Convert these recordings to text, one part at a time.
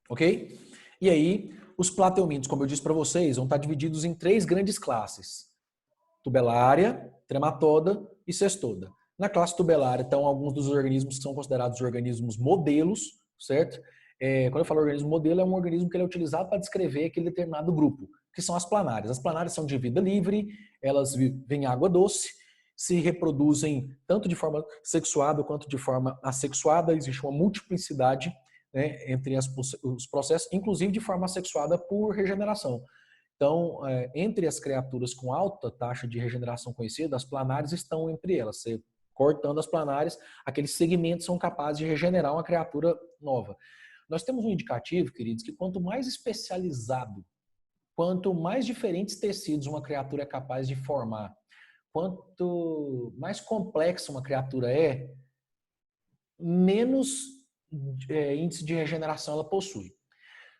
ok? E aí, os plateumintos, como eu disse para vocês, vão estar divididos em 3 grandes classes: tubelária, trematoda e cestoda. Na classe tubelária estão alguns dos organismos que são considerados organismos modelos, certo? Quando eu falo organismo modelo, é um organismo que ele é utilizado para descrever aquele determinado grupo, que são as planárias. As planárias são de vida livre, elas vivem em água doce, se reproduzem tanto de forma sexuada quanto de forma assexuada. Existe uma multiplicidade, né, entre os processos, inclusive de forma assexuada por regeneração. Então, entre as criaturas com alta taxa de regeneração conhecida, as planárias estão entre elas. Você cortando as planárias, aqueles segmentos são capazes de regenerar uma criatura nova. Nós temos um indicativo, queridos, que quanto mais especializado, quanto mais diferentes tecidos uma criatura é capaz de formar, quanto mais complexa uma criatura é, menos índice de regeneração ela possui.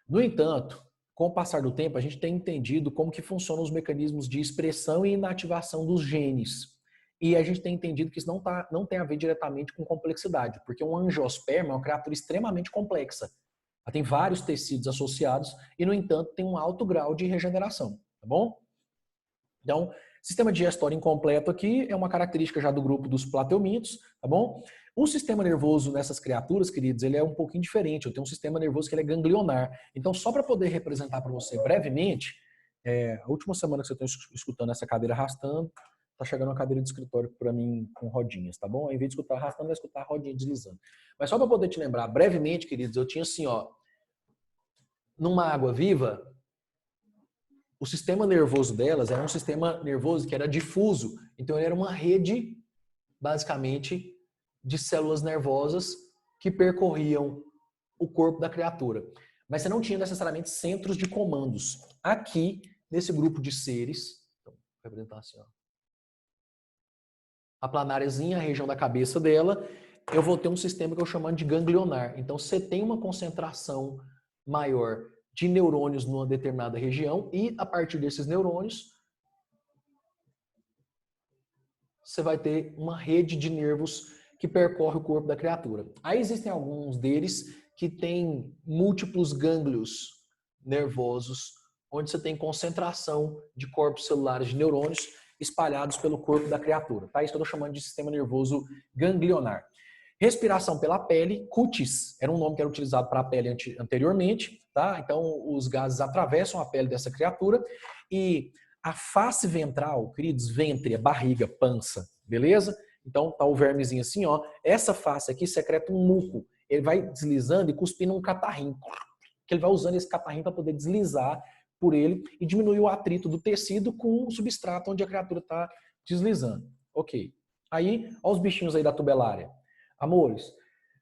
No entanto, com o passar do tempo, a gente tem entendido como que funcionam os mecanismos de expressão e inativação dos genes. E a gente tem entendido que isso não tem a ver diretamente com complexidade, porque um angiosperma é uma criatura extremamente complexa. Ela tem vários tecidos associados e, no entanto, tem um alto grau de regeneração, tá bom? Então, sistema digestório incompleto aqui é uma característica já do grupo dos plateumintos, tá bom? O sistema nervoso nessas criaturas, queridos, ele é um pouquinho diferente. Eu tenho um sistema nervoso que ele é ganglionar. Então, só para poder representar para você brevemente, a última semana que você está escutando essa cadeira arrastando, tá chegando uma cadeira de escritório para mim com rodinhas, tá bom? Ao invés de escutar arrastando, vai escutar a rodinha deslizando. Mas só para poder te lembrar brevemente, queridos, eu tinha assim, ó, numa água viva, o sistema nervoso delas era um sistema nervoso que era difuso. Então, ele era uma rede, basicamente, de células nervosas que percorriam o corpo da criatura. Mas você não tinha necessariamente centros de comandos. Aqui, nesse grupo de seres, então, vou representar assim, ó, a planáriazinha, a região da cabeça dela, eu vou ter um sistema que eu chamo de ganglionar. Então, você tem uma concentração maior de neurônios numa determinada região e, a partir desses neurônios, você vai ter uma rede de nervos que percorre o corpo da criatura. Aí existem alguns deles que têm múltiplos gânglios nervosos, onde você tem concentração de corpos celulares de neurônios espalhados pelo corpo da criatura. Tá? Isso que eu estou chamando de sistema nervoso ganglionar. Respiração pela pele, cutis, era um nome que era utilizado para a pele anteriormente, tá? Então os gases atravessam a pele dessa criatura e a face ventral, queridos, ventre, barriga, pança, beleza? Então tá o vermezinho assim, ó. Essa face aqui secreta um muco. Ele vai deslizando e cuspindo um catarrinho. Que ele vai usando esse catarrinho para poder deslizar por ele e diminuir o atrito do tecido com o substrato onde a criatura está deslizando. Ok. Aí, olha os bichinhos aí da tubelária. Amores,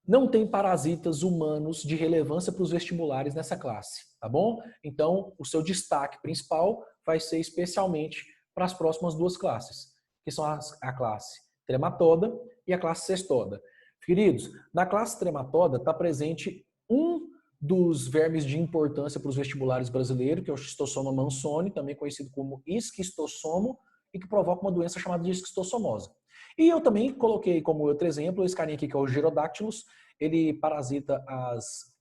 não tem parasitas humanos de relevância para os vestibulares nessa classe, tá bom? Então, o seu destaque principal vai ser especialmente para as próximas 2 classes, que são a classe trematoda e a classe cestoda. Queridos, na classe trematoda está presente um dos vermes de importância para os vestibulares brasileiros, que é o Schistosoma mansoni, também conhecido como esquistossomo, e que provoca uma doença chamada de esquistossomose. E eu também coloquei como outro exemplo esse carinha aqui, que é o Gyrodactylus. Ele parasita as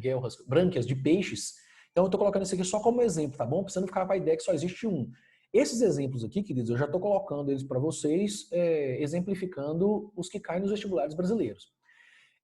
guelras, brânquias de peixes. Então eu estou colocando isso aqui só como exemplo, tá bom? Pra você não ficar com a ideia que só existe um. Esses exemplos aqui, queridos, eu já estou colocando eles para vocês, exemplificando os que caem nos vestibulares brasileiros.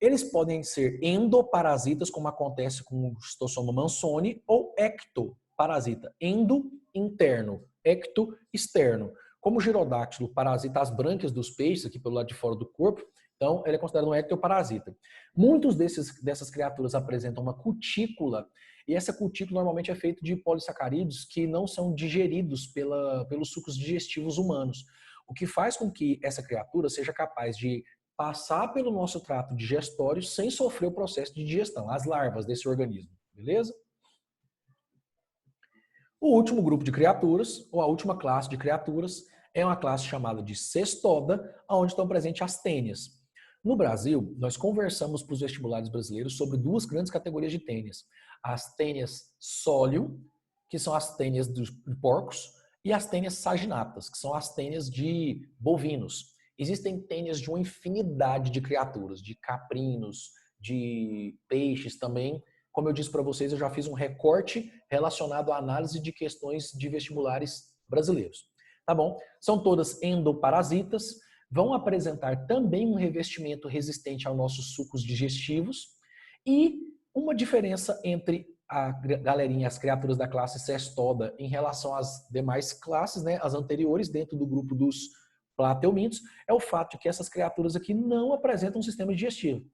Eles podem ser endoparasitas, como acontece com o Schistosoma mansoni, ou ectoparasita, endo interno, ecto externo. Como o Gyrodactylo parasita as brânquias dos peixes, aqui pelo lado de fora do corpo, então ele é considerado um ectoparasita. Muitos dessas criaturas apresentam uma cutícula, e essa cutícula normalmente é feita de polissacarídeos que não são digeridos pelos sucos digestivos humanos, o que faz com que essa criatura seja capaz de passar pelo nosso trato digestório sem sofrer o processo de digestão, as larvas desse organismo, beleza? O último grupo de criaturas, ou a última classe de criaturas, é uma classe chamada de cestoda, onde estão presentes as tênias. No Brasil, nós conversamos para os vestibulares brasileiros sobre 2 grandes categorias de tênias. As tênias sólio, que são as tênias de porcos, e as tênias saginatas, que são as tênias de bovinos. Existem tênias de uma infinidade de criaturas, de caprinos, de peixes também. Como eu disse para vocês, eu já fiz um recorte relacionado à análise de questões de vestibulares brasileiros. Tá bom? São todas endoparasitas, vão apresentar também um revestimento resistente aos nossos sucos digestivos e uma diferença entre a galerinha, as criaturas da classe Cestoda em relação às demais classes, né, as anteriores, dentro do grupo dos plateumintos, é o fato de que essas criaturas aqui não apresentam um sistema digestivo.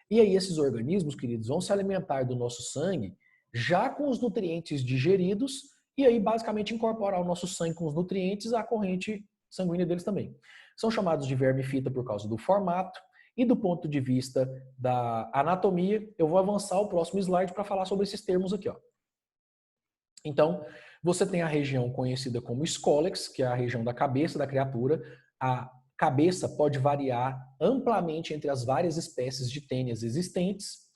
E aí esses organismos, queridos, vão se alimentar do nosso sangue já com os nutrientes digeridos e aí basicamente incorporar o nosso sangue com os nutrientes à corrente sanguínea deles também. São chamados de verme-fita por causa do formato e do ponto de vista da anatomia. Eu vou avançar o próximo slide para falar sobre esses termos aqui, ó. Então, você tem a região conhecida como escólex, que é a região da cabeça da criatura. A cabeça pode variar amplamente entre as várias espécies de tênias existentes.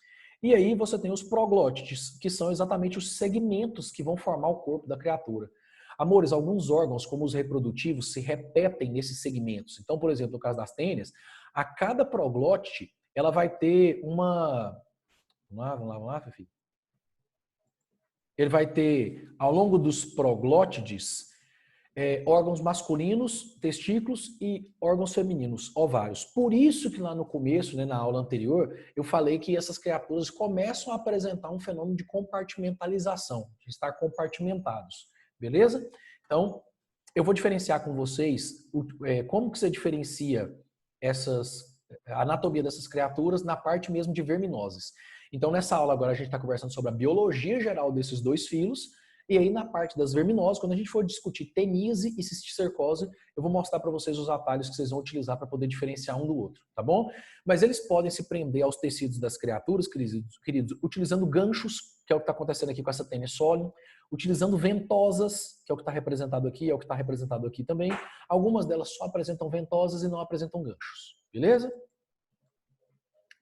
E aí você tem os proglótides, que são exatamente os segmentos que vão formar o corpo da criatura. Amores, alguns órgãos, como os reprodutivos, se repetem nesses segmentos. Então, por exemplo, no caso das tênias, a cada proglótide, ela vai ter uma... Vamos lá, Fifi. Ele vai ter, ao longo dos proglótides, órgãos masculinos, testículos, e órgãos femininos, ovários. Por isso que lá no começo, né, na aula anterior, eu falei que essas criaturas começam a apresentar um fenômeno de compartimentalização, de estar compartimentados. Beleza? Então, eu vou diferenciar com vocês como que você diferencia a anatomia dessas criaturas na parte mesmo de verminoses. Então, nessa aula agora a gente está conversando sobre a biologia geral desses dois filos. E aí, na parte das verminoses, quando a gente for discutir teníase e cisticercose, eu vou mostrar para vocês os atalhos que vocês vão utilizar para poder diferenciar um do outro, tá bom? Mas eles podem se prender aos tecidos das criaturas, queridos, utilizando ganchos, que é o que está acontecendo aqui com essa tênia sólida, utilizando ventosas, que é o que está representado aqui, é o que está representado aqui também. Algumas delas só apresentam ventosas e não apresentam ganchos, beleza?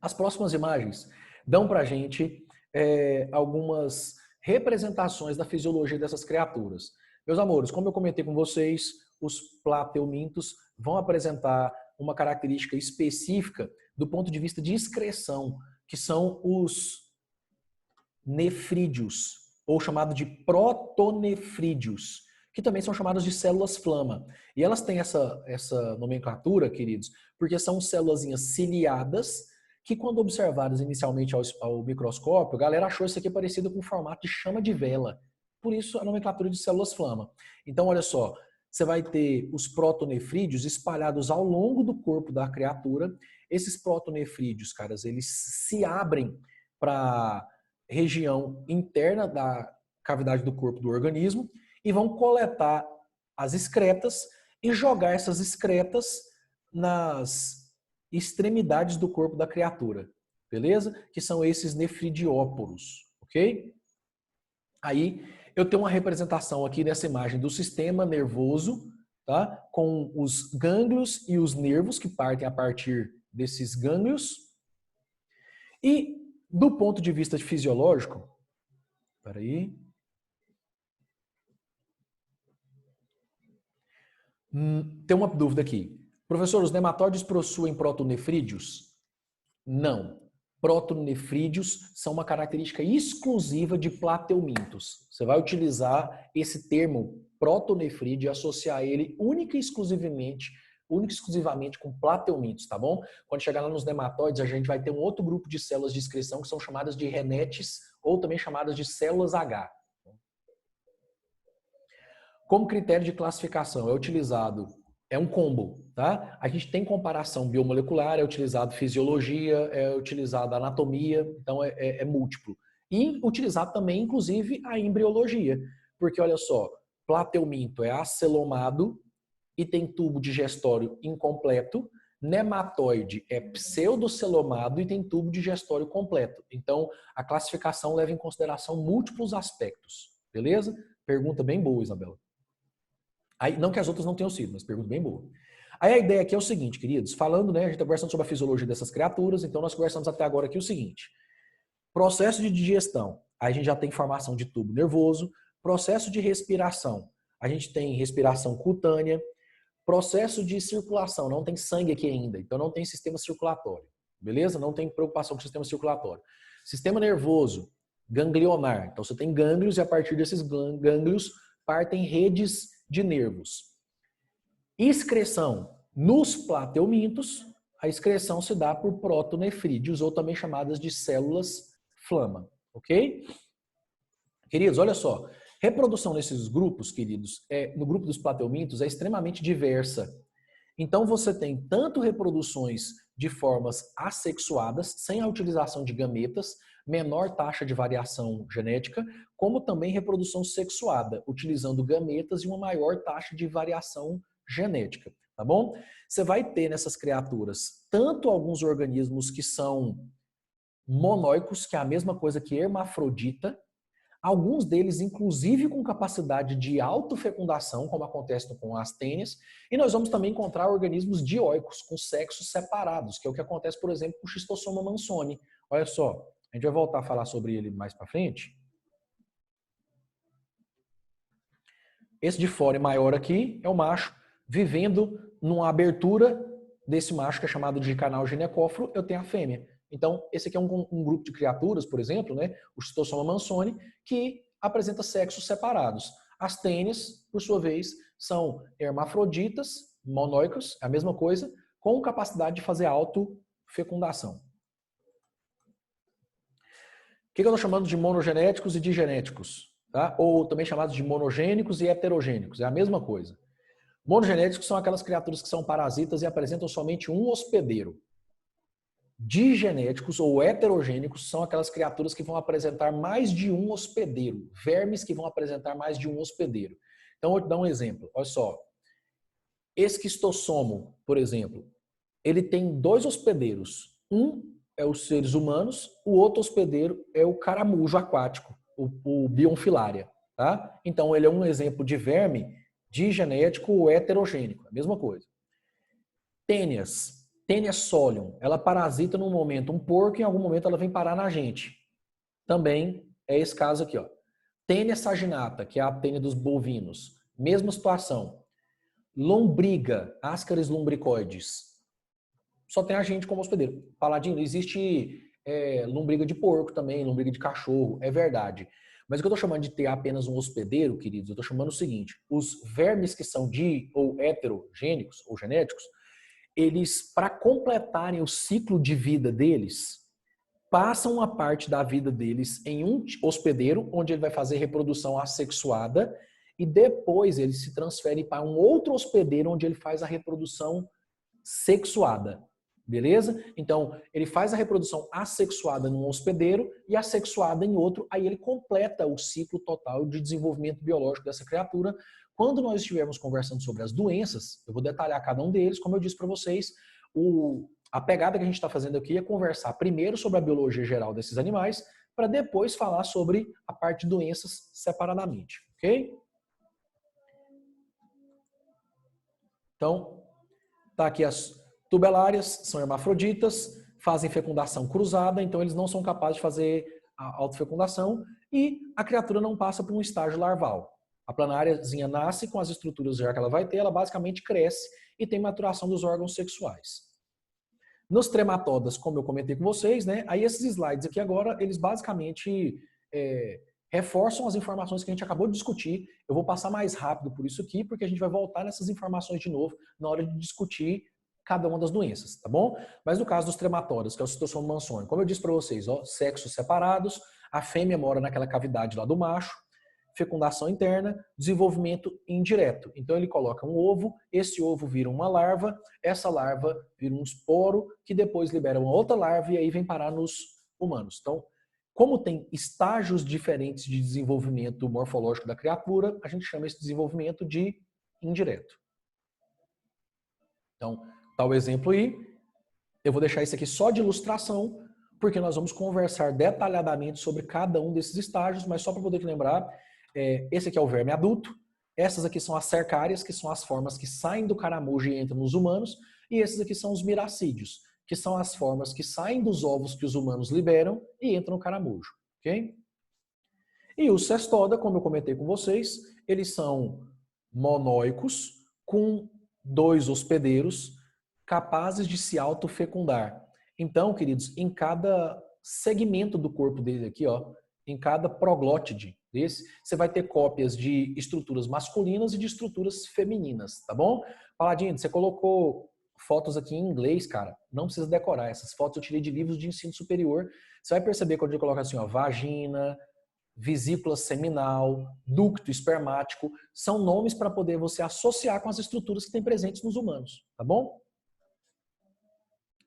As próximas imagens dão para a gente algumas representações da fisiologia dessas criaturas. Meus amores, como eu comentei com vocês, os plateumintos vão apresentar uma característica específica do ponto de vista de excreção, que são os nefrídeos, ou chamado de protonefrídeos, que também são chamados de células flama. E elas têm essa nomenclatura, queridos, porque são células ciliadas, que quando observadas inicialmente ao microscópio, a galera achou isso aqui parecido com o formato de chama de vela. Por isso a nomenclatura de células flama. Então, olha só, você vai ter os protonefrídeos espalhados ao longo do corpo da criatura. Esses protonefrídeos, caras, eles se abrem para a região interna da cavidade do corpo do organismo e vão coletar as excretas e jogar essas excretas nas extremidades do corpo da criatura, beleza? Que são esses nefridióporos, ok? Aí eu tenho uma representação aqui nessa imagem do sistema nervoso, tá? Com os gânglios e os nervos que partem a partir desses gânglios. E do ponto de vista fisiológico, peraí. Tem uma dúvida aqui. Professor, os nematóides possuem protonefrídeos? Não. Protonefrídeos são uma característica exclusiva de plateumintos. Você vai utilizar esse termo protonefrídeo e associar ele única e exclusivamente com plateumintos, tá bom? Quando chegar lá nos nematóides, a gente vai ter um outro grupo de células de excreção que são chamadas de renetes ou também chamadas de células H. Como critério de classificação é utilizado, é um combo, tá? A gente tem comparação biomolecular, é utilizado fisiologia, é utilizado anatomia, então é múltiplo. E utilizado também, inclusive, a embriologia, porque olha só, plateuminto é acelomado e tem tubo digestório incompleto, nematóide é pseudocelomado e tem tubo digestório completo. Então, a classificação leva em consideração múltiplos aspectos, beleza? Pergunta bem boa, Isabela. Aí, não que as outras não tenham sido, mas pergunta bem boa. Aí a ideia aqui é o seguinte, queridos, falando, né, a gente está conversando sobre a fisiologia dessas criaturas, então nós conversamos até agora aqui o seguinte, processo de digestão, aí a gente já tem formação de tubo nervoso, processo de respiração, a gente tem respiração cutânea, processo de circulação, não tem sangue aqui ainda, então não tem sistema circulatório. beleza? Não tem preocupação com o sistema circulatório. Sistema nervoso, ganglionar. Então você tem gânglios e a partir desses gânglios partem redes de nervos. Excreção. Nos plateumintos, a excreção se dá por protonefrídeos, ou também chamadas de células flama, ok? Queridos, olha só. Reprodução nesses grupos, queridos, no grupo dos plateumintos é extremamente diversa. Então você tem tanto reproduções de formas assexuadas, sem a utilização de gametas, menor taxa de variação genética, como também reprodução sexuada, utilizando gametas e uma maior taxa de variação genética, tá bom? Você vai ter nessas criaturas tanto alguns organismos que são monóicos, que é a mesma coisa que hermafrodita, alguns deles, inclusive, com capacidade de autofecundação, como acontece com as tênias, e nós vamos também encontrar organismos dioicos, com sexos separados, que é o que acontece, por exemplo, com o Schistosoma mansoni. Olha só, a gente vai voltar a falar sobre ele mais para frente. Esse de fora e maior aqui é o macho, vivendo numa abertura desse macho, que é chamado de canal ginecóforo, eu tenho a fêmea. Então, esse aqui é um grupo de criaturas, por exemplo, né, o Schistosoma mansoni, que apresenta sexos separados. As tênias, por sua vez, são hermafroditas, monóicos, é a mesma coisa, com capacidade de fazer autofecundação. O que eu estou chamando de monogenéticos e digenéticos? Tá? Ou também chamados de monogênicos e heterogênicos, é a mesma coisa. Monogenéticos são aquelas criaturas que são parasitas e apresentam somente um hospedeiro. Digenéticos ou heterogênicos são aquelas criaturas que vão apresentar mais de um hospedeiro, vermes que vão apresentar mais de um hospedeiro. Então, vou te dar um exemplo. Olha só. Esquistossomo, por exemplo, ele tem 2 hospedeiros. Um é os seres humanos, o outro hospedeiro é o caramujo aquático, o Bionfilaria. Tá? Então, ele é um exemplo de verme digenético ou heterogênico, a mesma coisa. Tênias. Tênia solium, ela parasita num momento um porco e em algum momento ela vem parar na gente. Também é esse caso aqui, ó. Tênia saginata, que é a tênia dos bovinos. Mesma situação. Lombriga, Ascaris lumbricoides. Só tem a gente como hospedeiro. Paladino, existe lombriga de porco também, lombriga de cachorro, é verdade. Mas o que eu estou chamando de ter apenas um hospedeiro, queridos, eu estou chamando o seguinte, os vermes que são ou heterogênicos ou genéticos, eles, para completarem o ciclo de vida deles, passam uma parte da vida deles em um hospedeiro, onde ele vai fazer reprodução assexuada, e depois ele se transfere para um outro hospedeiro, onde ele faz a reprodução sexuada. Beleza? Então, ele faz a reprodução assexuada num hospedeiro e assexuada em outro, aí ele completa o ciclo total de desenvolvimento biológico dessa criatura. Quando nós estivermos conversando sobre as doenças, eu vou detalhar cada um deles, como eu disse para vocês, a pegada que a gente está fazendo aqui é conversar primeiro sobre a biologia geral desses animais, para depois falar sobre a parte de doenças separadamente, ok? Então, tá aqui as tubelárias, são hermafroditas, fazem fecundação cruzada, então eles não são capazes de fazer a autofecundação e a criatura não passa por um estágio larval. A planáriazinha nasce com as estruturas já que ela vai ter, ela basicamente cresce e tem maturação dos órgãos sexuais. Nos trematodas, como eu comentei com vocês, né, aí esses slides aqui agora, eles basicamente reforçam as informações que a gente acabou de discutir. Eu vou passar mais rápido por isso aqui, porque a gente vai voltar nessas informações de novo na hora de discutir cada uma das doenças, tá bom? Mas no caso dos trematórios, que é o Schistosoma mansoni, como eu disse para vocês, ó, sexos separados, a fêmea mora naquela cavidade lá do macho, fecundação interna, desenvolvimento indireto. Então ele coloca um ovo, esse ovo vira uma larva, essa larva vira um esporo, que depois libera uma outra larva e aí vem parar nos humanos. Então, como tem estágios diferentes de desenvolvimento morfológico da criatura, a gente chama esse desenvolvimento de indireto. Então, tá o exemplo aí. Eu vou deixar isso aqui só de ilustração, porque nós vamos conversar detalhadamente sobre cada um desses estágios, mas só para poder te lembrar, esse aqui é o verme adulto, essas aqui são as cercárias, que são as formas que saem do caramujo e entram nos humanos, e esses aqui são os miracídeos, que são as formas que saem dos ovos que os humanos liberam e entram no caramujo, ok? E o cestoda, como eu comentei com vocês, eles são monóicos com 2 hospedeiros capazes de se autofecundar. Então, queridos, em cada segmento do corpo dele aqui, ó, em cada proglótide desse, você vai ter cópias de estruturas masculinas e de estruturas femininas, tá bom? Paladino, você colocou fotos aqui em inglês, cara, não precisa decorar. Essas fotos eu tirei de livros de ensino superior. Você vai perceber quando eu coloco assim, ó, vagina, vesícula seminal, ducto espermático, são nomes para poder você associar com as estruturas que tem presentes nos humanos, tá bom?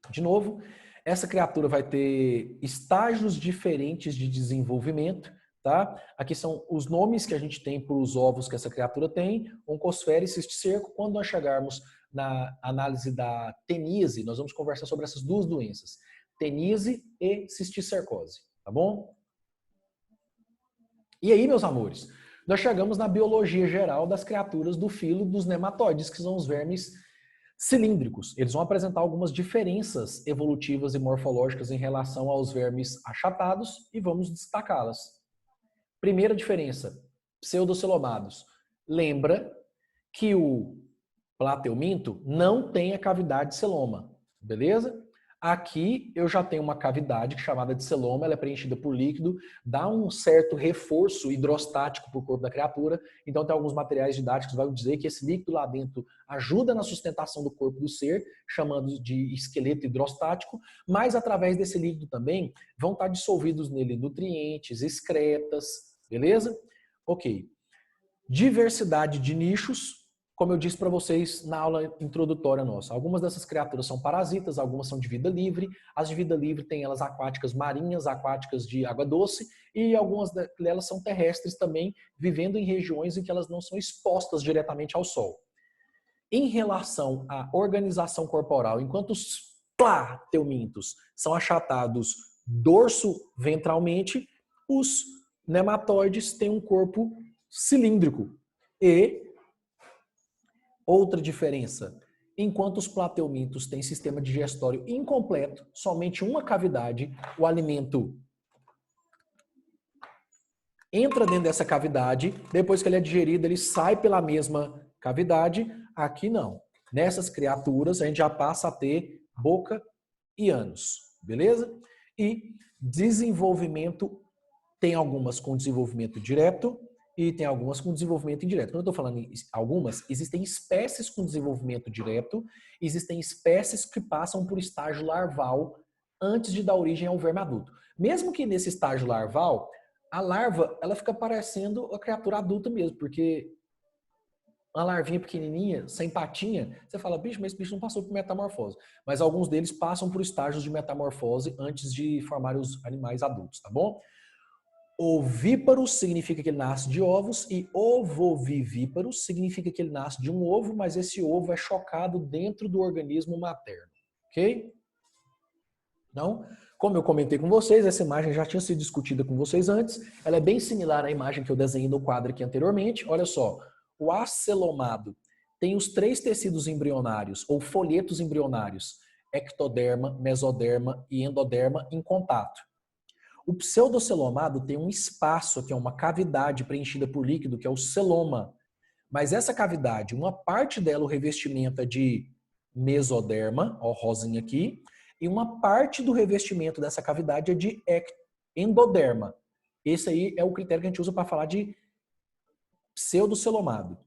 De novo, essa criatura vai ter estágios diferentes de desenvolvimento, tá? Aqui são os nomes que a gente tem para os ovos que essa criatura tem, oncosfera e cisticerco. Quando nós chegarmos na análise da teníase, nós vamos conversar sobre essas duas doenças, teníase e cisticercose, tá bom? E aí, meus amores, nós chegamos na biologia geral das criaturas do filo dos nematóides, que são os vermes cilíndricos. Eles vão apresentar algumas diferenças evolutivas e morfológicas em relação aos vermes achatados e vamos destacá-las. Primeira diferença, pseudocelomados. Lembra que o plateuminto não tem a cavidade de celoma, beleza? Aqui eu já tenho uma cavidade chamada de celoma, ela é preenchida por líquido, dá um certo reforço hidrostático para o corpo da criatura. Então tem alguns materiais didáticos que vão dizer que esse líquido lá dentro ajuda na sustentação do corpo do ser, chamando de esqueleto hidrostático, mas através desse líquido também vão estar dissolvidos nele nutrientes, excretas, beleza? Ok. Diversidade de nichos. Como eu disse para vocês na aula introdutória nossa, algumas dessas criaturas são parasitas, algumas são de vida livre. As de vida livre têm elas aquáticas marinhas, aquáticas de água doce, e algumas delas são terrestres também, vivendo em regiões em que elas não são expostas diretamente ao sol. Em relação à organização corporal, enquanto os plateumintos são achatados dorso-ventralmente, os nematóides têm um corpo cilíndrico. E outra diferença, enquanto os plateumintos têm sistema digestório incompleto, somente uma cavidade, o alimento entra dentro dessa cavidade, depois que ele é digerido, ele sai pela mesma cavidade. Aqui não. Nessas criaturas, a gente já passa a ter boca e ânus, beleza? E desenvolvimento, tem algumas com desenvolvimento direto, e tem algumas com desenvolvimento indireto. Quando eu estou falando em algumas, existem espécies com desenvolvimento direto, existem espécies que passam por estágio larval antes de dar origem ao verme adulto. Mesmo que nesse estágio larval, a larva ela fica parecendo a criatura adulta mesmo, porque uma larvinha pequenininha, sem patinha, você fala, bicho, mas esse bicho não passou por metamorfose. Mas alguns deles passam por estágios de metamorfose antes de formar os animais adultos, tá bom? Ovíparo significa que ele nasce de ovos e ovovivíparo significa que ele nasce de um ovo, mas esse ovo é chocado dentro do organismo materno, ok? Então, como eu comentei com vocês, essa imagem já tinha sido discutida com vocês antes, ela é bem similar à imagem que eu desenhei no quadro aqui anteriormente. Olha só, o acelomado tem os 3 tecidos embrionários ou folhetos embrionários, ectoderma, mesoderma e endoderma em contato. O pseudocelomado tem um espaço, que é uma cavidade preenchida por líquido, que é o celoma. Mas essa cavidade, uma parte dela, o revestimento é de mesoderma, ó, rosinha aqui, e uma parte do revestimento dessa cavidade é de endoderma. Esse aí é o critério que a gente usa para falar de pseudocelomado.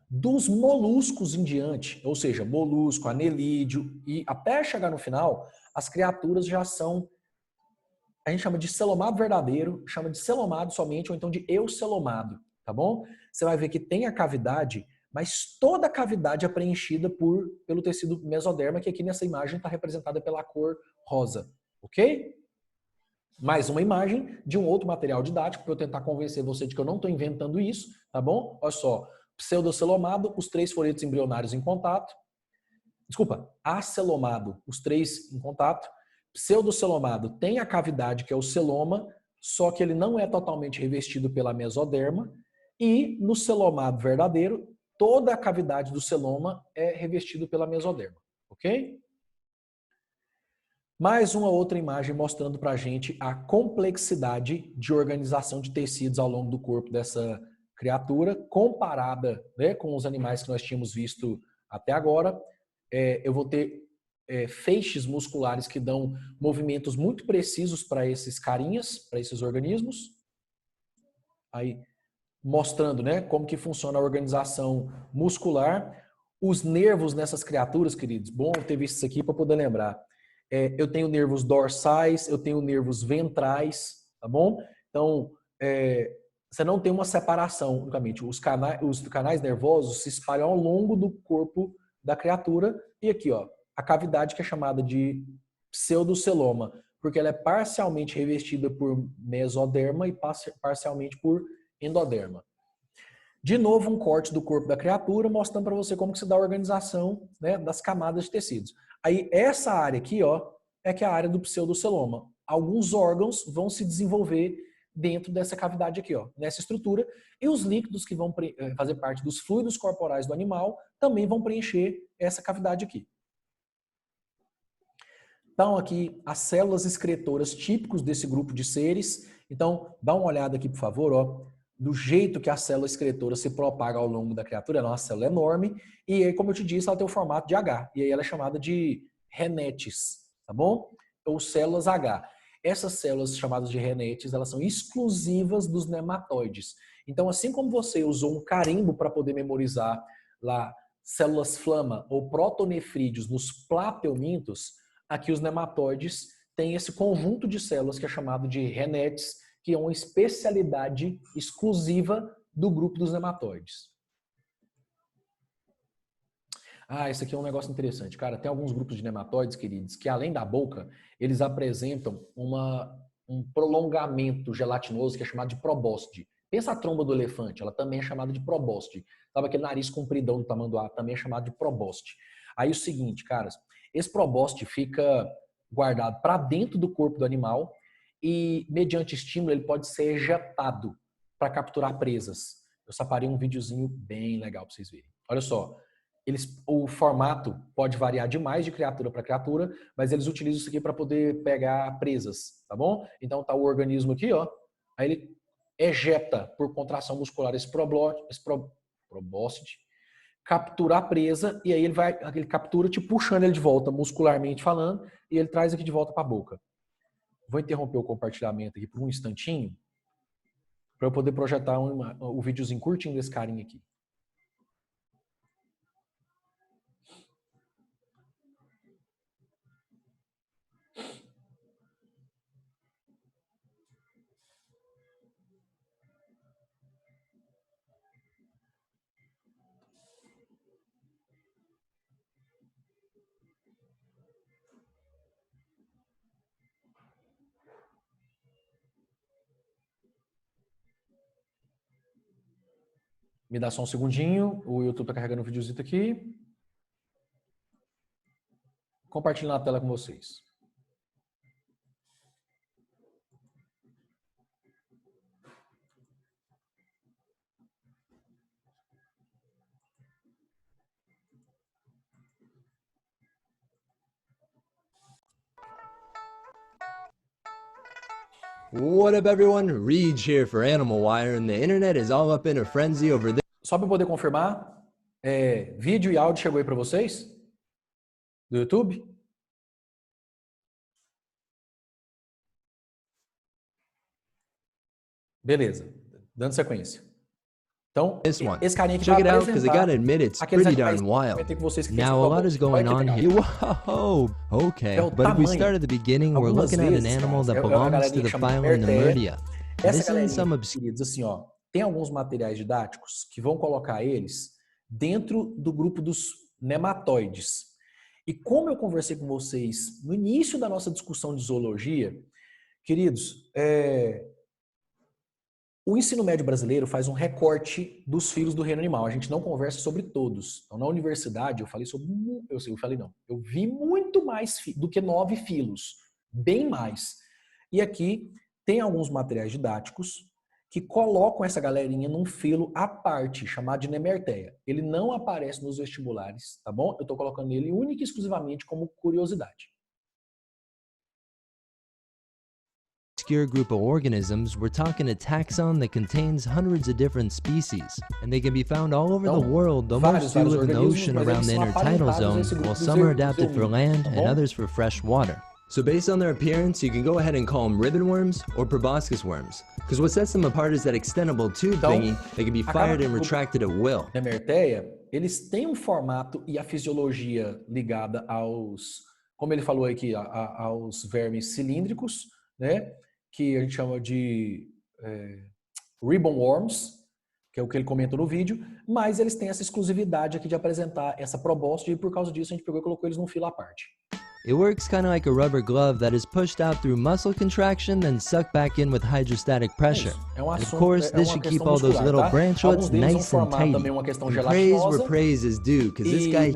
Dos moluscos em diante, ou seja, molusco, anelídeo, e até chegar no final, as criaturas já são, a gente chama de celomado verdadeiro, chama de celomado somente, ou então de eucelomado, tá bom? Você vai ver que tem a cavidade, mas toda a cavidade é preenchida pelo tecido mesoderma, que aqui nessa imagem está representada pela cor rosa, ok? Mais uma imagem de um outro material didático, para eu tentar convencer você de que eu não estou inventando isso, tá bom? Olha só, pseudocelomado, os 3 folhetos embrionários em contato. Desculpa, acelomado, os 3 em contato. Pseudocelomado tem a cavidade, que é o celoma, só que ele não é totalmente revestido pela mesoderma. E no celomado verdadeiro, toda a cavidade do celoma é revestido pela mesoderma, ok? Mais uma outra imagem mostrando para a gente a complexidade de organização de tecidos ao longo do corpo dessa criatura, comparada, né, com os animais que nós tínhamos visto até agora. Eu vou ter feixes musculares que dão movimentos muito precisos para esses carinhas, para esses organismos. Aí, mostrando, né, como que funciona a organização muscular. Os nervos nessas criaturas, queridos, bom ter visto isso aqui para poder lembrar. Eu tenho nervos dorsais, eu tenho nervos ventrais, tá bom? Então, você não tem uma separação unicamente. Os canais nervosos se espalham ao longo do corpo da criatura. E aqui, ó, a cavidade que é chamada de pseudoceloma, porque ela é parcialmente revestida por mesoderma e parcialmente por endoderma. De novo, um corte do corpo da criatura, mostrando para você como que se dá a organização, né, das camadas de tecidos. Aí, essa área aqui, ó, é que é a área do pseudoceloma. Alguns órgãos vão se desenvolver dentro dessa cavidade aqui, ó, nessa estrutura, e os líquidos que vão fazer parte dos fluidos corporais do animal também vão preencher essa cavidade aqui. Então, aqui, as células excretoras típicos desse grupo de seres. Então, dá uma olhada aqui, por favor, ó, do jeito que a célula excretora se propaga ao longo da criatura. Ela é uma célula enorme e aí, como eu te disse, ela tem o formato de H. E aí ela é chamada de renetes, tá bom? Ou células H. Essas células chamadas de renetes, elas são exclusivas dos nematóides. Então, assim como você usou um carimbo para poder memorizar lá células flama ou protonefrídeos nos plateumintos, aqui os nematóides têm esse conjunto de células que é chamado de renetes, que é uma especialidade exclusiva do grupo dos nematóides. Esse aqui é um negócio interessante. Cara, tem alguns grupos de nematóides, queridos, que além da boca, eles apresentam um prolongamento gelatinoso que é chamado de probóscide. Pensa a tromba do elefante, ela também é chamada de probóscide. Sabe aquele nariz compridão do tamanduá, também é chamado de probóscide. Aí o seguinte, caras, esse probóscide fica guardado para dentro do corpo do animal e, mediante estímulo, ele pode ser ejetado para capturar presas. Eu separei um videozinho bem legal para vocês verem. Olha só, o formato pode variar demais de criatura para criatura, mas eles utilizam isso aqui para poder pegar presas, tá bom? Então tá o organismo aqui, ó, aí ele ejeta por contração muscular esse probóscide, captura a presa e aí ele captura te puxando ele de volta, muscularmente falando, e ele traz aqui de volta para a boca. Vou interromper o compartilhamento aqui por um instantinho para eu poder projetar o videozinho curtinho desse carinha aqui. Me dá só um segundinho, o YouTube está carregando o videozinho aqui. Compartilhando a tela com vocês. What up, everyone? Reed here for Animal Wire, and the internet is all up in a frenzy over there. Só para poder confirmar, vídeo e áudio chegou aí para vocês? Do YouTube? Beleza, dando sequência. Então, esse carinha aqui Check vai it out, because I gotta apresentar admit, it's aqueles pretty animais darn wild. que vocês que Now, a lot is going on here. Whoa, okay. But if we start at the beginning, we're looking at an animal that belongs to the phylum Nemurtia. This isn't some obscure... Assim, ó, tem alguns materiais didáticos que vão colocar eles dentro do grupo dos nematóides. E como eu conversei com vocês no início da nossa discussão de zoologia, queridos, o ensino médio brasileiro faz um recorte dos filos do reino animal. A gente não conversa sobre todos. Então, na universidade, eu vi muito mais do que 9 filos. Bem mais. E aqui tem alguns materiais didáticos que colocam essa galerinha num filo à parte, chamado de Nemerteia. Ele não aparece nos vestibulares, tá bom? Eu estou colocando ele única e exclusivamente como curiosidade. obscure group of organisms, we're talking a taxon that contains hundreds of different species, and they can be found all over the world, though most do live in the ocean around the intertidal zone, while some are adapted for land and others for fresh water. So based on their appearance, you can go ahead and call them ribbon worms or proboscis worms. Because what sets them apart is that extendable tube thingy that can be fired and retracted at will. Nemerteia, eles têm formato e a fisiologia ligada aos, como ele falou aqui, aos vermes cilíndricos, né? Que a gente chama de ribbon worms, que é o que ele comenta no vídeo, mas eles têm essa exclusividade aqui de apresentar essa probóscide e por causa disso a gente pegou e colocou eles num filo à parte. It works kind of like a rubber glove that is pushed out through muscle contraction, then sucked back in with hydrostatic pressure. And of course, this should keep all those little branchlets nice and tidy. And praise where praise is due, because this guy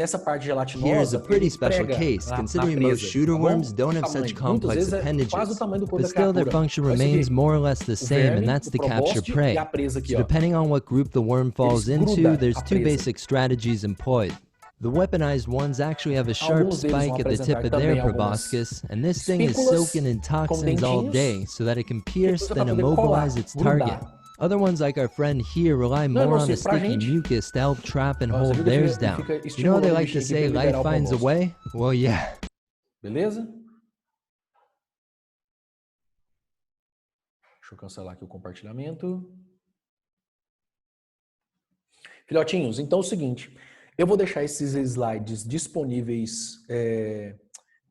here is a pretty special case, considering most shooter worms don't have such complex appendages. But still, their function remains more or less the same, and that's to capture prey. So depending on what group the worm falls into, there's two basic strategies employed. The weaponized ones actually have a sharp spike at the tip of their proboscis, and this thing is soaking in toxins all day so that it can pierce then immobilize its target. Other ones like our friend here rely more on a sticky mucus to help trap and hold theirs down. You know how they like to say life finds a way? Well, yeah. Beleza? Deixa eu cancelar aqui o compartilhamento. Filhotinhos, então é o seguinte... Eu vou deixar esses slides disponíveis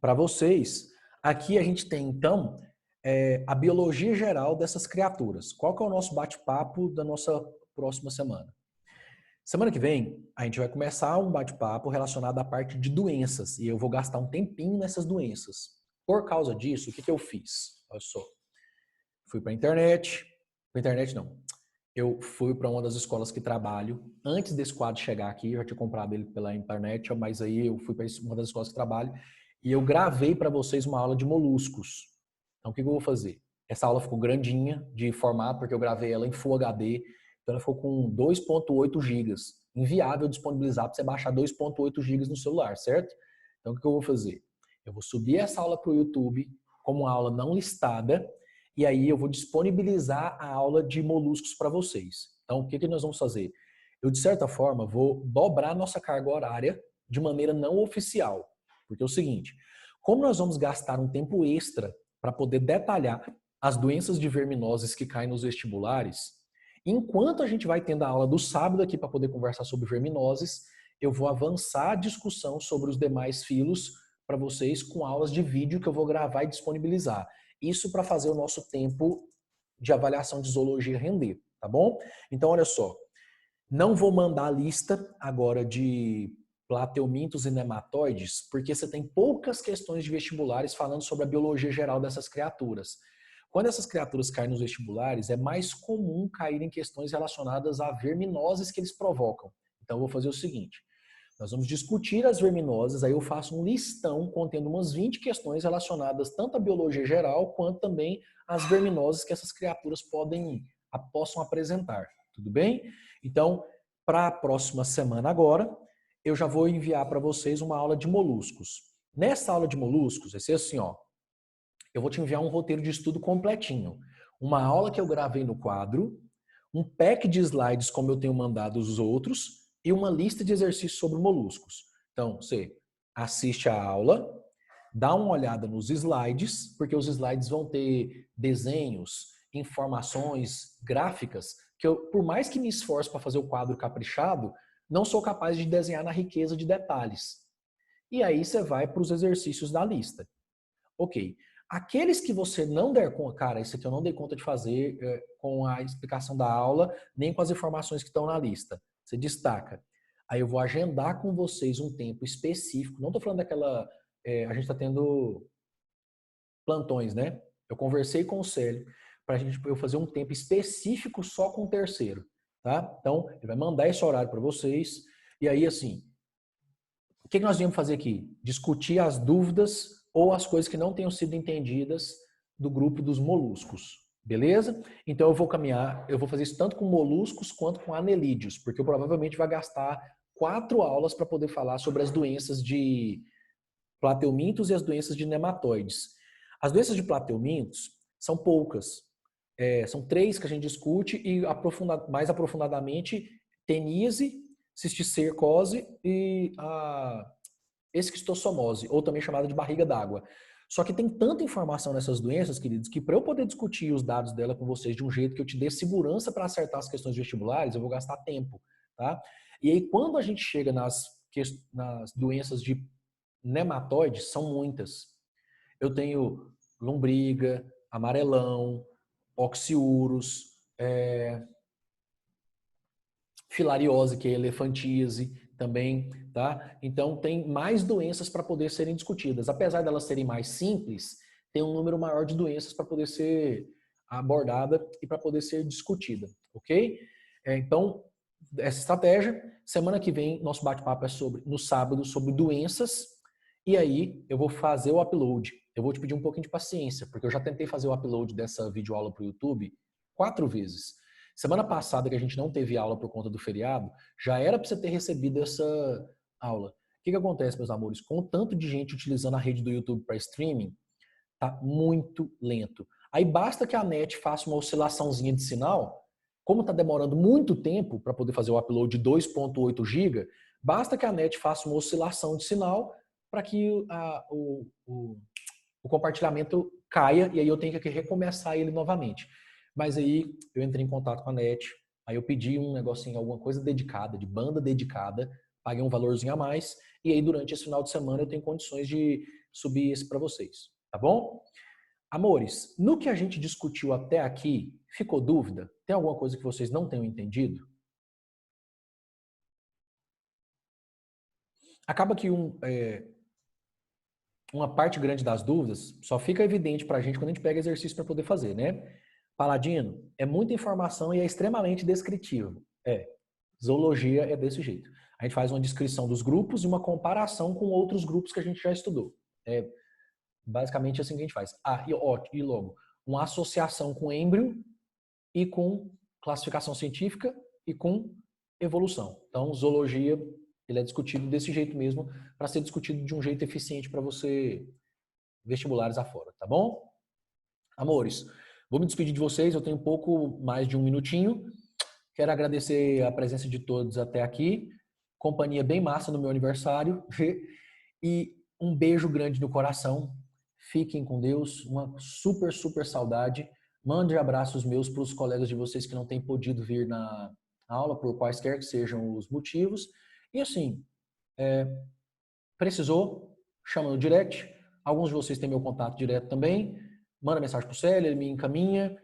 para vocês. Aqui a gente tem, então, a biologia geral dessas criaturas. Qual que é o nosso bate-papo da nossa próxima semana? Semana que vem, a gente vai começar um bate-papo relacionado à parte de doenças. E eu vou gastar um tempinho nessas doenças. Por causa disso, o que eu fiz? Olha só. Fui para a internet. Para a internet, não. Eu fui para uma das escolas que trabalho. Antes desse quadro chegar aqui, eu já tinha comprado ele pela internet, mas aí eu fui para uma das escolas que trabalho e eu gravei para vocês uma aula de moluscos. Então, o que eu vou fazer? Essa aula ficou grandinha de formato, porque eu gravei ela em Full HD. Então, ela ficou com 2.8 GB. Inviável disponibilizar para você baixar 2.8 GB no celular, certo? Então, o que eu vou fazer? Eu vou subir essa aula para o YouTube como uma aula não listada. E aí eu vou disponibilizar a aula de moluscos para vocês. Então, o que nós vamos fazer? Eu, de certa forma, vou dobrar nossa carga horária de maneira não oficial. Porque é o seguinte, como nós vamos gastar um tempo extra para poder detalhar as doenças de verminoses que caem nos vestibulares, enquanto a gente vai tendo a aula do sábado aqui para poder conversar sobre verminoses, eu vou avançar a discussão sobre os demais filos para vocês com aulas de vídeo que eu vou gravar e disponibilizar. Isso para fazer o nosso tempo de avaliação de zoologia render, tá bom? Então, olha só, não vou mandar a lista agora de plateumintos e nematóides, porque você tem poucas questões de vestibulares falando sobre a biologia geral dessas criaturas. Quando essas criaturas caem nos vestibulares, é mais comum cair em questões relacionadas a verminoses que eles provocam. Então, eu vou fazer o seguinte. Nós vamos discutir as verminoses, aí eu faço um listão contendo umas 20 questões relacionadas tanto à biologia geral quanto também às verminoses que essas criaturas possam apresentar. Tudo bem? Então, para a próxima semana agora, eu já vou enviar para vocês uma aula de moluscos. Nessa aula de moluscos, vai ser assim, ó, eu vou te enviar um roteiro de estudo completinho. Uma aula que eu gravei no quadro, um pack de slides como eu tenho mandado os outros, e uma lista de exercícios sobre moluscos. Então, você assiste a aula, dá uma olhada nos slides, porque os slides vão ter desenhos, informações, gráficas, que eu, por mais que me esforce para fazer o quadro caprichado, não sou capaz de desenhar na riqueza de detalhes. E aí você vai para os exercícios da lista. Ok. Aqueles que você não der conta, cara, isso aqui eu não dei conta de fazer com a explicação da aula, nem com as informações que estão na lista. Você destaca. Aí eu vou agendar com vocês um tempo específico. Não estou falando daquela... a gente está tendo plantões, né? Eu conversei com o Célio para eu fazer um tempo específico só com o terceiro. Tá? Então, ele vai mandar esse horário para vocês. E aí, assim, o que nós viemos fazer aqui? Discutir as dúvidas ou as coisas que não tenham sido entendidas do grupo dos moluscos. Beleza? Então eu vou caminhar, eu vou fazer isso tanto com moluscos quanto com anelídeos, porque eu provavelmente vai gastar 4 aulas para poder falar sobre as doenças de plateumintos e as doenças de nematóides. As doenças de plateumintos são poucas. São 3 que a gente discute e mais aprofundadamente teníase, cisticercose e a esquistossomose, ou também chamada de barriga d'água. Só que tem tanta informação nessas doenças, queridos, que para eu poder discutir os dados dela com vocês de um jeito que eu te dê segurança para acertar as questões vestibulares, eu vou gastar tempo, tá? E aí, quando a gente chega nas doenças de nematóides, são muitas. Eu tenho lombriga, amarelão, oxiurus, filariose, que é elefantíase também, tá? Então, tem mais doenças para poder serem discutidas. Apesar delas serem mais simples, tem um número maior de doenças para poder ser abordada e para poder ser discutida, ok? Então, essa estratégia, semana que vem, nosso bate-papo é no sábado, sobre doenças, e aí eu vou fazer o upload. Eu vou te pedir um pouquinho de paciência, porque eu já tentei fazer o upload dessa videoaula para o YouTube 4 vezes. Semana passada, que a gente não teve aula por conta do feriado, já era para você ter recebido essa aula. O que acontece, meus amores? Com o tanto de gente utilizando a rede do YouTube para streaming, tá muito lento. Aí basta que a net faça uma oscilaçãozinha de sinal, como está demorando muito tempo para poder fazer o upload de 2.8 GB, basta que a net faça uma oscilação de sinal para que o compartilhamento caia e aí eu tenho que recomeçar ele novamente. Mas aí eu entrei em contato com a net, aí eu pedi um negocinho, alguma coisa dedicada, de banda dedicada, paguei um valorzinho a mais, e aí durante esse final de semana eu tenho condições de subir esse para vocês, tá bom? Amores, no que a gente discutiu até aqui, ficou dúvida? Tem alguma coisa que vocês não tenham entendido? Acaba que uma parte grande das dúvidas só fica evidente pra gente quando a gente pega exercício para poder fazer, né? Paladino, é muita informação e é extremamente descritivo. Zoologia é desse jeito. A gente faz uma descrição dos grupos e uma comparação com outros grupos que a gente já estudou. É basicamente assim que a gente faz. E logo, uma associação com êmbrio e com classificação científica e com evolução. Então, zoologia, ele é discutido desse jeito mesmo, para ser discutido de um jeito eficiente para você vestibulares afora, tá bom? Amores, vou me despedir de vocês, eu tenho um pouco mais de um minutinho. Quero agradecer a presença de todos até aqui. Companhia bem massa no meu aniversário. E um beijo grande no coração. Fiquem com Deus. Uma super, super saudade. Mande abraços meus para os colegas de vocês que não têm podido vir na aula, por quaisquer que sejam os motivos. E assim, precisou, chama no direct. Alguns de vocês têm meu contato direto também. Manda mensagem para o Célio, ele me encaminha.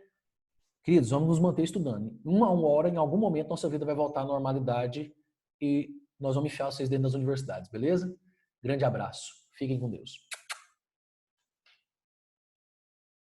Queridos, vamos nos manter estudando. Uma hora, em algum momento, nossa vida vai voltar à normalidade e nós vamos enfiar vocês dentro das universidades, beleza? Grande abraço. Fiquem com Deus.